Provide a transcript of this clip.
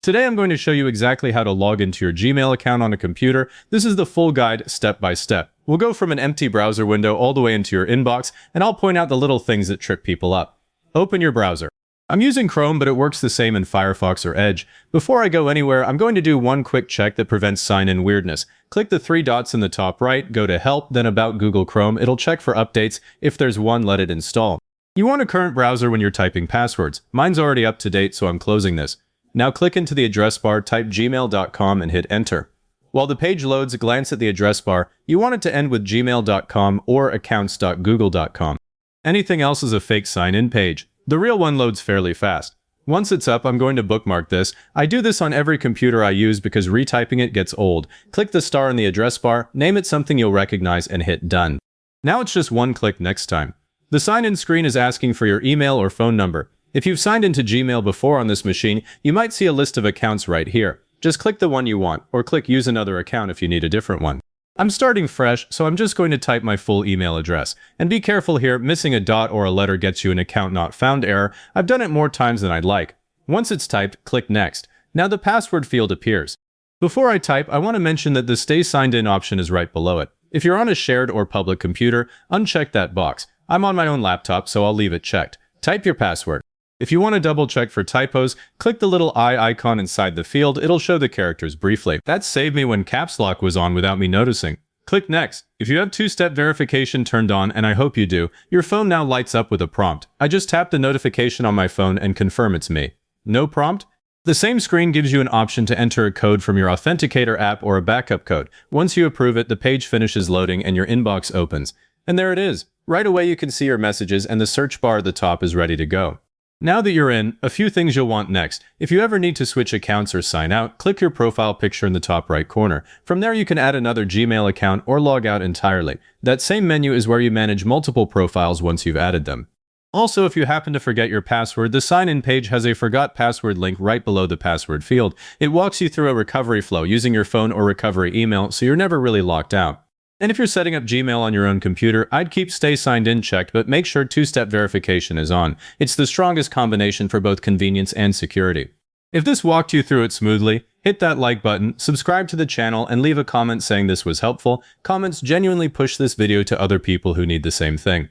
Today I'm going to show you exactly how to log into your Gmail account on a computer. This is the full guide, step by step. We'll go from an empty browser window all the way into your inbox, and I'll point out the little things that trip people up. Open your browser. I'm using Chrome, but it works the same in Firefox or Edge. Before I go anywhere, I'm going to do one quick check that prevents sign-in weirdness. Click the three dots in the top right, go to Help, then About Google Chrome. It'll check for updates. If there's one, let it install. You want a current browser when you're typing passwords. Mine's already up to date, so I'm closing this. Now click into the address bar, type gmail.com and hit enter. While the page loads, glance at the address bar. You want it to end with gmail.com or accounts.google.com. Anything else is a fake sign-in page. The real one loads fairly fast. Once it's up, I'm going to bookmark this. I do this on every computer I use because retyping it gets old. Click the star in the address bar, name it something you'll recognize, and hit done. Now it's just one click next time. The sign-in screen is asking for your email or phone number. If you've signed into Gmail before on this machine, you might see a list of accounts right here. Just click the one you want, or click Use Another Account if you need a different one. I'm starting fresh, so I'm just going to type my full email address. And be careful here, missing a dot or a letter gets you an account not found error. I've done it more times than I'd like. Once it's typed, click Next. Now the password field appears. Before I type, I want to mention that the Stay Signed In option is right below it. If you're on a shared or public computer, uncheck that box. I'm on my own laptop, so I'll leave it checked. Type your password. If you want to double check for typos, click the little eye icon inside the field. It'll show the characters briefly. That saved me when caps lock was on without me noticing. Click Next. If you have two-step verification turned on, and I hope you do, your phone now lights up with a prompt. I just tapped the notification on my phone and confirm it's me. No prompt? The same screen gives you an option to enter a code from your Authenticator app or a backup code. Once you approve it, the page finishes loading and your inbox opens. And there it is. Right away you can see your messages and the search bar at the top is ready to go. Now that you're in, a few things you'll want next. If you ever need to switch accounts or sign out, click your profile picture in the top right corner. From there you can add another Gmail account or log out entirely. That same menu is where you manage multiple profiles once you've added them. Also, if you happen to forget your password, the sign-in page has a Forgot Password link right below the password field. It walks you through a recovery flow using your phone or recovery email, so you're never really locked out. And if you're setting up Gmail on your own computer, I'd keep Stay Signed In checked, but make sure two-step verification is on. It's the strongest combination for both convenience and security. If this walked you through it smoothly, hit that like button, subscribe to the channel, and leave a comment saying this was helpful. Comments genuinely push this video to other people who need the same thing.